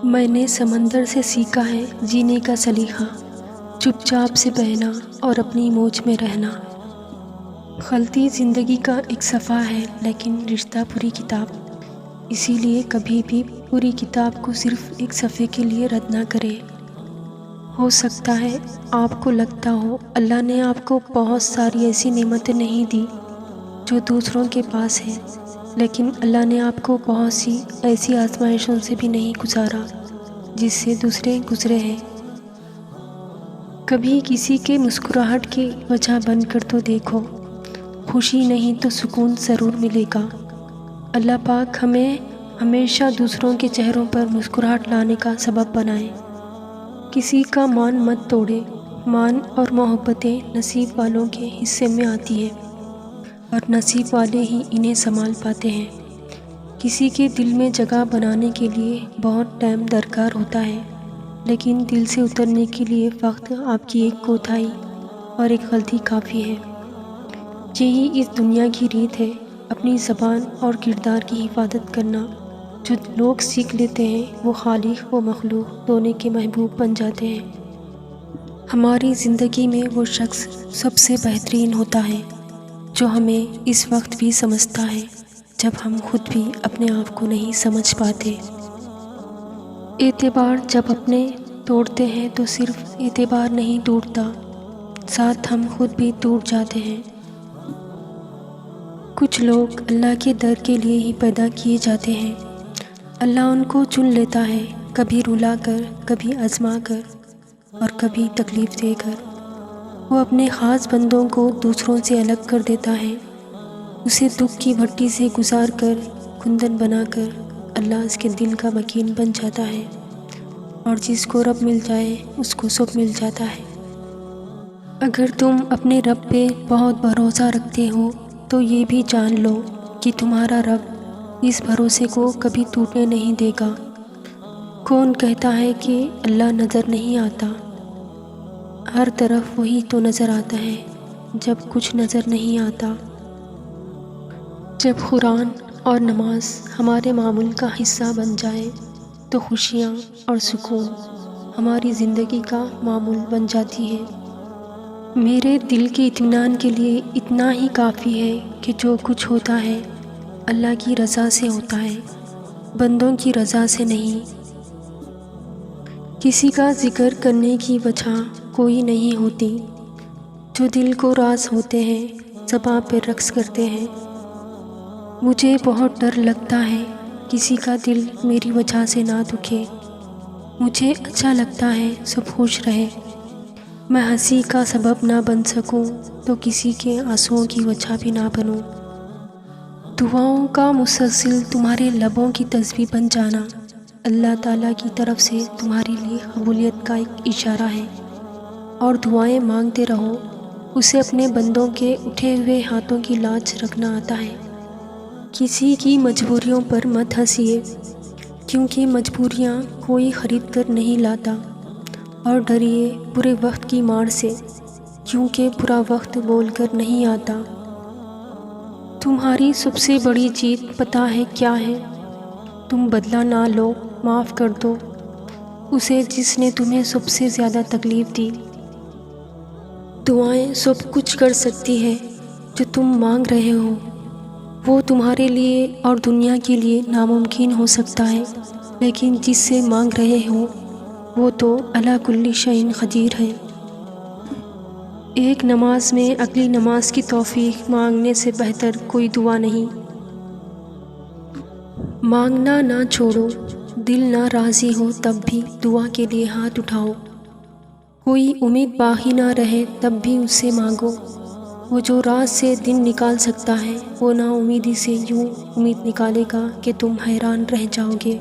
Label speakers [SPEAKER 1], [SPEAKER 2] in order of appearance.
[SPEAKER 1] میں نے سمندر سے سیکھا ہے جینے کا سلیقہ، چپ چاپ سے بہنا اور اپنی موج میں رہنا۔ غلطی زندگی کا ایک صفحہ ہے لیکن رشتہ پوری کتاب، اسی لیے کبھی بھی پوری کتاب کو صرف ایک صفحے کے لیے رد نہ کریں۔ ہو سکتا ہے آپ کو لگتا ہو اللہ نے آپ کو بہت ساری ایسی نعمتیں نہیں دی جو دوسروں کے پاس ہیں، لیکن اللہ نے آپ کو بہت سی ایسی آزمائشوں سے بھی نہیں گزارا جس سے دوسرے گزرے ہیں۔ کبھی کسی کے مسکراہٹ کی وجہ بن کر تو دیکھو، خوشی نہیں تو سکون ضرور ملے گا۔ اللہ پاک ہمیں ہمیشہ دوسروں کے چہروں پر مسکراہٹ لانے کا سبب بنائے۔ کسی کا مان مت توڑے، مان اور محبتیں نصیب والوں کے حصے میں آتی ہیں اور نصیب والے ہی انہیں سنبھال پاتے ہیں۔ کسی کے دل میں جگہ بنانے کے لیے بہت ٹائم درکار ہوتا ہے، لیکن دل سے اترنے کے لیے فقط آپ کی ایک کوتاہی اور ایک غلطی کافی ہے۔ یہی اس دنیا کی ریت ہے، اپنی زبان اور کردار کی حفاظت کرنا۔ جو لوگ سیکھ لیتے ہیں وہ خالق و مخلوق دونوں کے محبوب بن جاتے ہیں۔ ہماری زندگی میں وہ شخص سب سے بہترین ہوتا ہے جو ہمیں اس وقت بھی سمجھتا ہے جب ہم خود بھی اپنے آپ کو نہیں سمجھ پاتے۔ اعتبار جب اپنے توڑتے ہیں تو صرف اعتبار نہیں ٹوٹتا، ساتھ ہم خود بھی ٹوٹ جاتے ہیں۔ کچھ لوگ اللہ کے در کے لیے ہی پیدا کیے جاتے ہیں۔ اللہ ان کو چن لیتا ہے، کبھی رلا کر، کبھی آزما کر اور کبھی تکلیف دے کر۔ وہ اپنے خاص بندوں کو دوسروں سے الگ کر دیتا ہے، اسے دکھ کی بھٹی سے گزار کر کندن بنا کر اللہ اس کے دل کا مکین بن جاتا ہے، اور جس کو رب مل جائے اس کو سب مل جاتا ہے۔ اگر تم اپنے رب پہ بہت بھروسہ رکھتے ہو تو یہ بھی جان لو کہ تمہارا رب اس بھروسے کو کبھی ٹوٹنے نہیں دے گا۔ کون کہتا ہے کہ اللہ نظر نہیں آتا؟ ہر طرف وہی تو نظر آتا ہے جب کچھ نظر نہیں آتا۔ جب قرآن اور نماز ہمارے معمول کا حصہ بن جائے تو خوشیاں اور سکون ہماری زندگی کا معمول بن جاتی ہے۔ میرے دل کے اطمینان کے لیے اتنا ہی کافی ہے کہ جو کچھ ہوتا ہے اللہ کی رضا سے ہوتا ہے، بندوں کی رضا سے نہیں۔ کسی کا ذکر کرنے کی وجہ کوئی نہیں ہوتی، جو دل کو راز ہوتے ہیں زباں پہ رقص کرتے ہیں۔ مجھے بہت ڈر لگتا ہے کسی کا دل میری وجہ سے نہ دکھے۔ مجھے اچھا لگتا ہے سب خوش رہے۔ میں ہنسی کا سبب نہ بن سکوں تو کسی کے آنسوؤں کی وجہ بھی نہ بنوں۔ دعاؤں کا مسلسل تمہارے لبوں کی تسبیح بن جانا اللہ تعالیٰ کی طرف سے تمہارے لیے قبولیت کا ایک اشارہ ہے، اور دعائیں مانگتے رہو، اسے اپنے بندوں کے اٹھے ہوئے ہاتھوں کی لاج رکھنا آتا ہے۔ کسی کی مجبوریوں پر مت ہنسیے، کیونکہ مجبوریاں کوئی خرید کر نہیں لاتا، اور ڈریے برے وقت کی مار سے، کیونکہ برا وقت بول کر نہیں آتا۔ تمہاری سب سے بڑی جیت پتہ ہے کیا ہے؟ تم بدلہ نہ لو، معاف کر دو اسے جس نے تمہیں سب سے زیادہ تکلیف دی۔ دعائیں سب کچھ کر سکتی ہے جو تم مانگ رہے ہو، وہ تمہارے لیے اور دنیا کے لیے ناممکن ہو سکتا ہے، لیکن جس سے مانگ رہے ہو وہ تو علی کل شیء قدیر ہے۔ ایک نماز میں اگلی نماز کی توفیق مانگنے سے بہتر کوئی دعا نہیں۔ مانگنا نہ چھوڑو، دل نہ راضی ہو تب بھی دعا کے لیے ہاتھ اٹھاؤ۔ کوئی امید باقی نہ رہے تب بھی اس سے مانگو۔ وہ جو رات سے دن نکال سکتا ہے وہ نا امیدی سے یوں امید نکالے گا کہ تم حیران رہ جاؤ گے۔